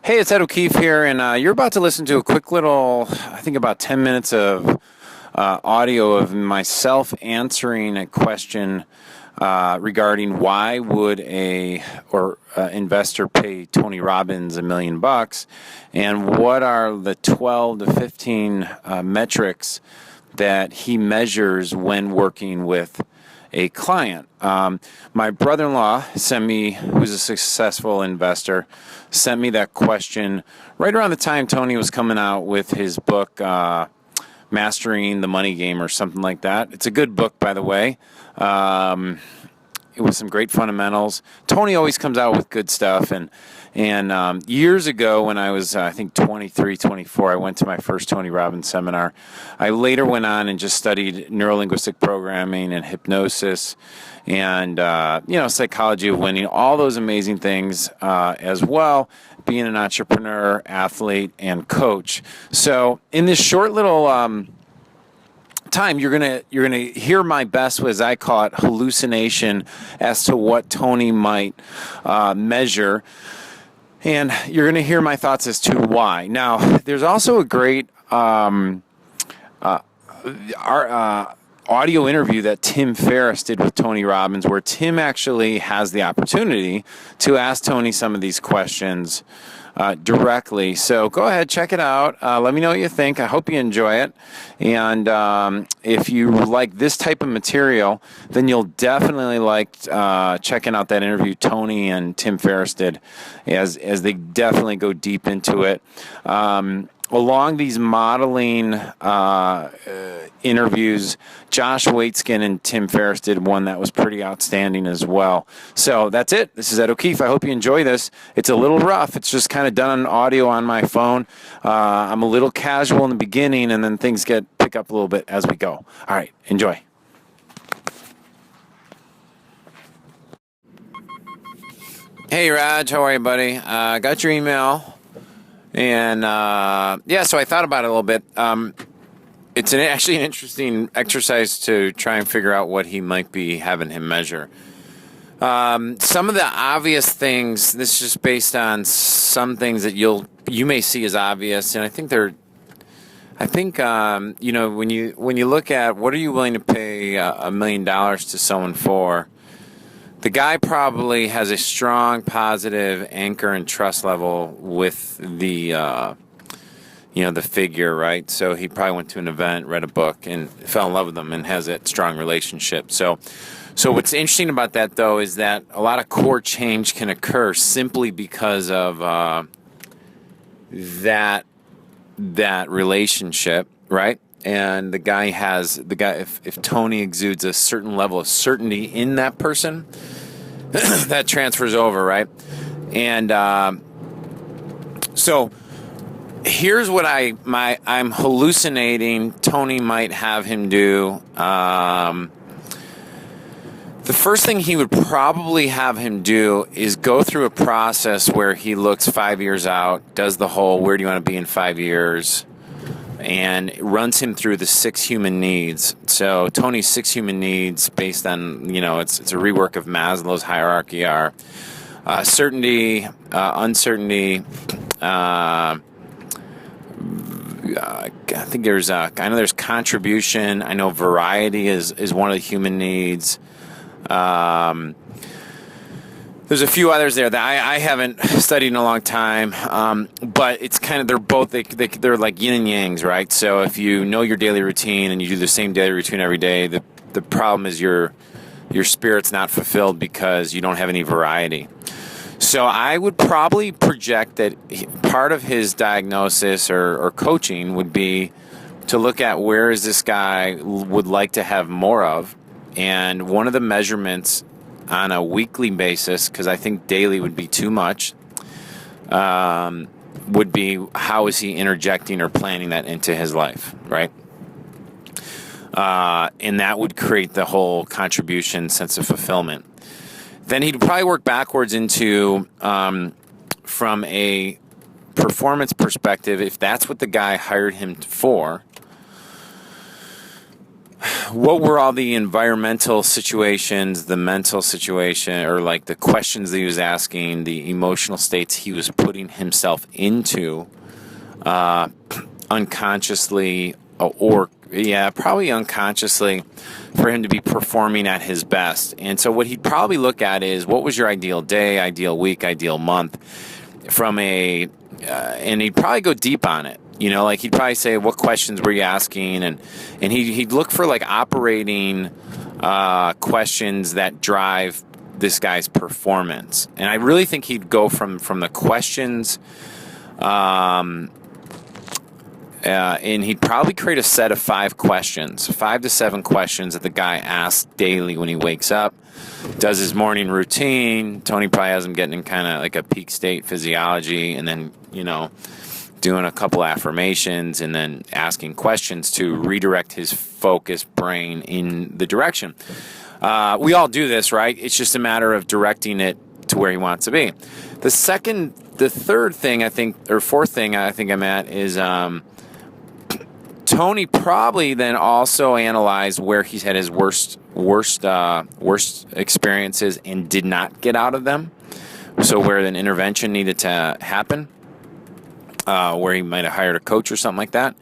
Hey, it's Ed O'Keefe here, and you're about to listen to a quick little, I think about 10 minutes of audio of myself answering a question regarding why would a investor pay Tony Robbins $1 million, and what are the 12 to 15 metrics that he measures when working with a client. My brother-in-law sent me, who's a successful investor, sent me that question right around the time Tony was coming out with his book, Mastering the Money Game or something like that. It's a good book, by the way. It was some great fundamentals. Tony always comes out with good stuff, and years ago when I was, I think, 23, 24, I went to my first Tony Robbins seminar. I later went on and just studied Neurolinguistic Programming and hypnosis and, psychology of winning, all those amazing things as well, being an entrepreneur, athlete, and coach. So in this short little time, you're gonna hear my best, as I call it, hallucination as to what Tony might measure, and you're gonna hear my thoughts as to why. Now, there's also a great audio interview that Tim Ferriss did with Tony Robbins, where Tim actually has the opportunity to ask Tony some of these questions directly. So go ahead, check it out. Let me know what you think. I hope you enjoy it. And if you like this type of material, then you'll definitely like checking out that interview Tony and Tim Ferriss did, as they definitely go deep into it. Along these modeling interviews, Josh Waitzkin and Tim Ferriss did one that was pretty outstanding as well. So that's it. This is Ed O'Keefe. I hope you enjoy this. It's a little rough. It's just kind of done on audio on my phone. I'm a little casual in the beginning, and then things pick up a little bit as we go. All right, enjoy. Hey, Raj. How are you, buddy? Got your email. And, so I thought about it a little bit. It's actually an interesting exercise to try and figure out what he might be having him measure. Some of the obvious things, this is just based on some things that you may see as obvious, and I think when you look at what are you willing to pay $1 million to someone for, the guy probably has a strong positive anchor and trust level with the figure, right? So he probably went to an event, read a book, and fell in love with them and has that strong relationship. So what's interesting about that, though, is that a lot of core change can occur simply because of that relationship, right? And the guy, if Tony exudes a certain level of certainty in that person, that transfers over, right? And so here's what I'm hallucinating Tony might have him do. The first thing he would probably have him do is go through a process where he looks 5 years out, does the whole where do you want to be in 5 years, and runs him through the 6 human needs. So Tony's 6 human needs, based on, it's a rework of Maslow's hierarchy, are certainty, uncertainty. I think I know there's contribution. I know variety is one of the human needs. There's a few others there that I haven't studied in a long time, but it's kind of, they're like yin and yangs, right? So if you know your daily routine and you do the same daily routine every day, the problem is your spirit's not fulfilled because you don't have any variety. So I would probably project that part of his diagnosis or coaching would be to look at where is this guy would like to have more of, and one of the measurements on a weekly basis, because I think daily would be too much, would be how is he interjecting or planning that into his life, right? And that would create the whole contribution sense of fulfillment. Then he'd probably work backwards into, from a performance perspective, if that's what the guy hired him for, what were all the environmental situations, the mental situation, or like the questions that he was asking, the emotional states he was putting himself into unconsciously, or probably unconsciously, for him to be performing at his best. And so what he'd probably look at is, what was your ideal day, ideal week, ideal month, and he'd probably go deep on it. Like he'd probably say, what questions were you asking? And he'd look for like operating questions that drive this guy's performance. And I really think he'd go from the questions, and he'd probably create a set of 5 to 7 questions that the guy asks daily when he wakes up, does his morning routine. Tony probably has him getting in kind of like a peak state physiology, and then, doing a couple affirmations, and then asking questions to redirect his focused brain in the direction. We all do this, right? It's just a matter of directing it to where he wants to be. The third thing I think, or fourth thing I think I'm at is, Tony probably then also analyzed where he's had his worst experiences and did not get out of them. So where an intervention needed to happen, where he might have hired a coach or something like that.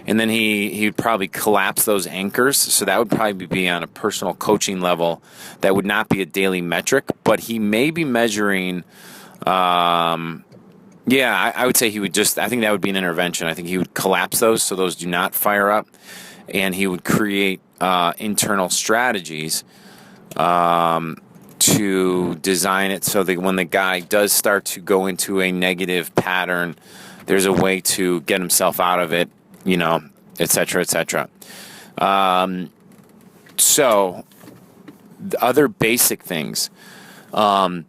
And then he'd probably collapse those anchors. So that would probably be on a personal coaching level. That would not be a daily metric, but he may be measuring. I would say he would I think that would be an intervention. I think he would collapse those so those do not fire up. And he would create internal strategies to design it so that when the guy does start to go into a negative pattern, there's a way to get himself out of it, et cetera, et cetera. So the other basic things, I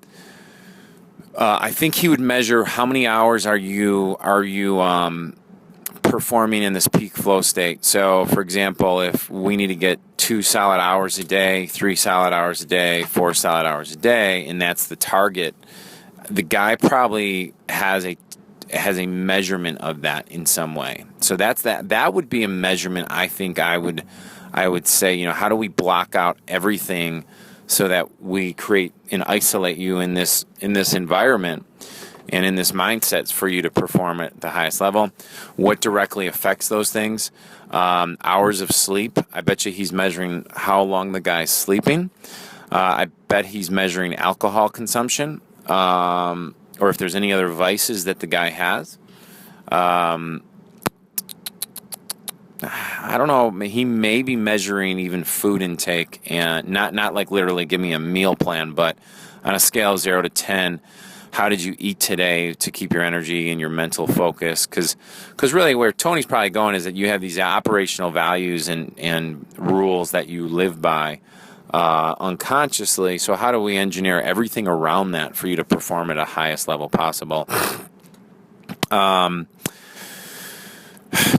think he would measure how many hours are you performing in this peak flow state. So, for example, if we need to get 2 solid hours a day, 3 solid hours a day, 4 solid hours a day, and that's the target, the guy probably has a measurement of that in some way. So that would be a measurement. I think I would say, how do we block out everything so that we create and isolate you in this environment and in this mindset for you to perform at the highest level? What directly affects those things? Hours of sleep. I bet you he's measuring how long the guy's sleeping. I bet he's measuring alcohol consumption, or if there's any other vices that the guy has. I don't know. He may be measuring even food intake, and not like literally give me a meal plan, but on a scale of 0 to 10, how did you eat today to keep your energy and your mental focus? Because really where Tony's probably going is that you have these operational values and rules that you live by unconsciously. So how do we engineer everything around that for you to perform at a highest level possible?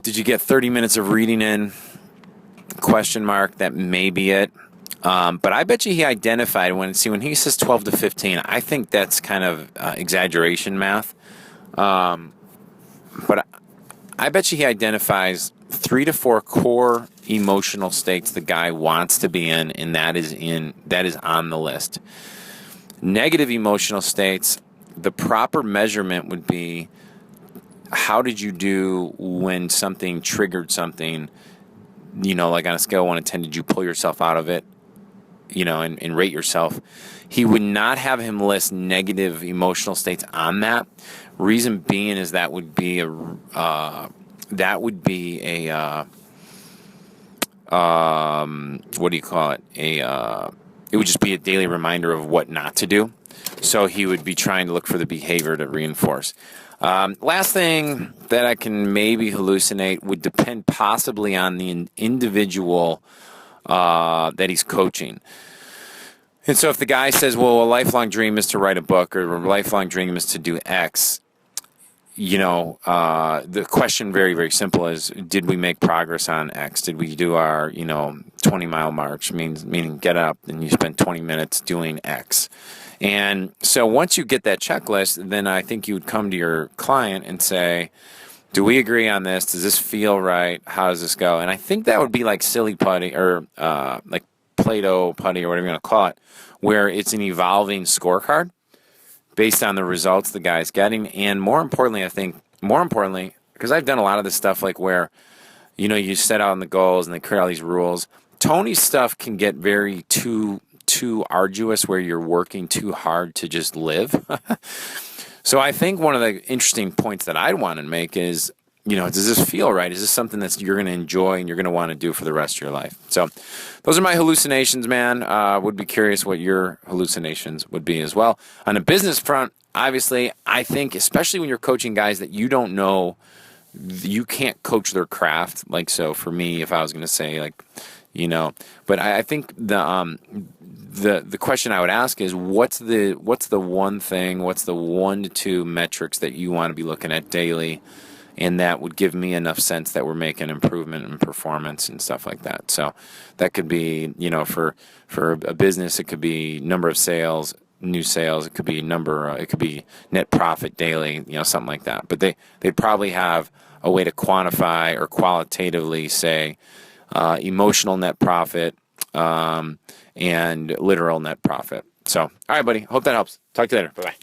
Did you get 30 minutes of reading in? ? That may be it. But I bet you he identified when he says 12 to 15, I think that's kind of exaggeration math. But I bet you he identifies 3 to 4 core emotional states the guy wants to be in, and that is on the list. Negative emotional states, the proper measurement would be, how did you do when something triggered something? Like on a scale of 1 to 10, did you pull yourself out of it? And rate yourself. He would not have him list negative emotional states on that. Reason being is that would be a what do you call it? It would just be a daily reminder of what not to do. So he would be trying to look for the behavior to reinforce. Last thing that I can maybe hallucinate would depend possibly on the individual that he's coaching. And so if the guy says, well, a lifelong dream is to write a book, or a lifelong dream is to do X, the question, very, very simple, is, did we make progress on X? Did we do our, 20-mile march, meaning get up and you spend 20 minutes doing X? And so once you get that checklist, then I think you would come to your client and say, Do we agree on this? Does this feel right? How does this go? And I think that would be like silly putty or like Play-Doh putty or whatever you want to call it, where it's an evolving scorecard based on the results the guy's getting. And more importantly, because I've done a lot of this stuff like where, you set out on the goals and they create all these rules. Tony's stuff can get very too arduous where you're working too hard to just live. So I think one of the interesting points that I'd want to make is, does this feel right? Is this something that you're going to enjoy and you're going to want to do for the rest of your life? So those are my hallucinations, man. Would be curious what your hallucinations would be as well. On the business front, obviously, I think, especially when you're coaching guys that you don't know, you can't coach their craft. Like, so for me, if I was going to say, like, but I think the question I would ask is what's the one thing, what's the 1 to 2 metrics that you want to be looking at daily, and that would give me enough sense that we're making improvement in performance and stuff like that. So that could be, for a business, it could be number of sales, new sales, it could be it could be net profit daily, something like that. But they'd probably have a way to quantify or qualitatively say emotional net profit, and literal net profit. So, all right, buddy. Hope that helps. Talk to you later. Bye-bye.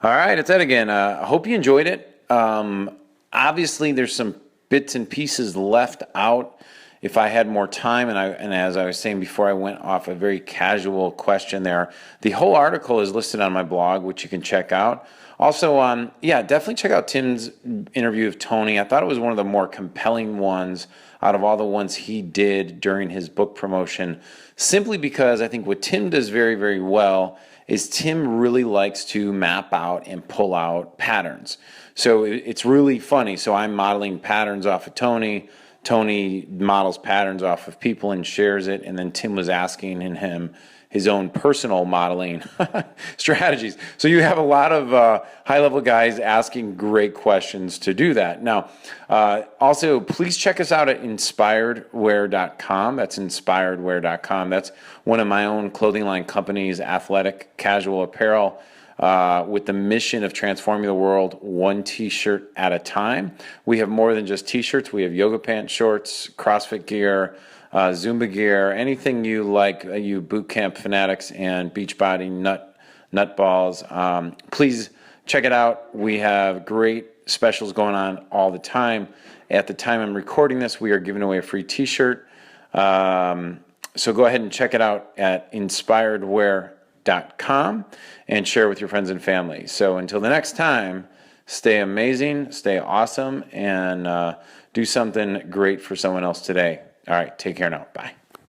All right, it's Ed again. I hope you enjoyed it. Obviously, there's some bits and pieces left out. If I had more time, and as I was saying before, I went off a very casual question there. The whole article is listed on my blog, which you can check out. Also, definitely check out Tim's interview of Tony. I thought it was one of the more compelling ones out of all the ones he did during his book promotion, simply because I think what Tim does very, very well is Tim really likes to map out and pull out patterns. So it's really funny. So I'm modeling patterns off of Tony. Tony models patterns off of people and shares it, and then Tim was asking him his own personal modeling strategies. So you have a lot of high-level guys asking great questions to do that. Now, also, please check us out at inspiredwear.com. That's inspiredwear.com. That's one of my own clothing line companies, athletic casual apparel, with the mission of transforming the world one T-shirt at a time. We have more than just T-shirts. We have yoga pants, shorts, CrossFit gear, Zumba gear, anything you like, you boot camp fanatics and Beachbody nut balls. Please check it out. We have great specials going on all the time. At the time I'm recording this, we are giving away a free T-shirt. So go ahead and check it out at inspiredwear.com and share it with your friends and family. So until the next time, stay amazing, stay awesome, and do something great for someone else today. All right, take care now. Bye.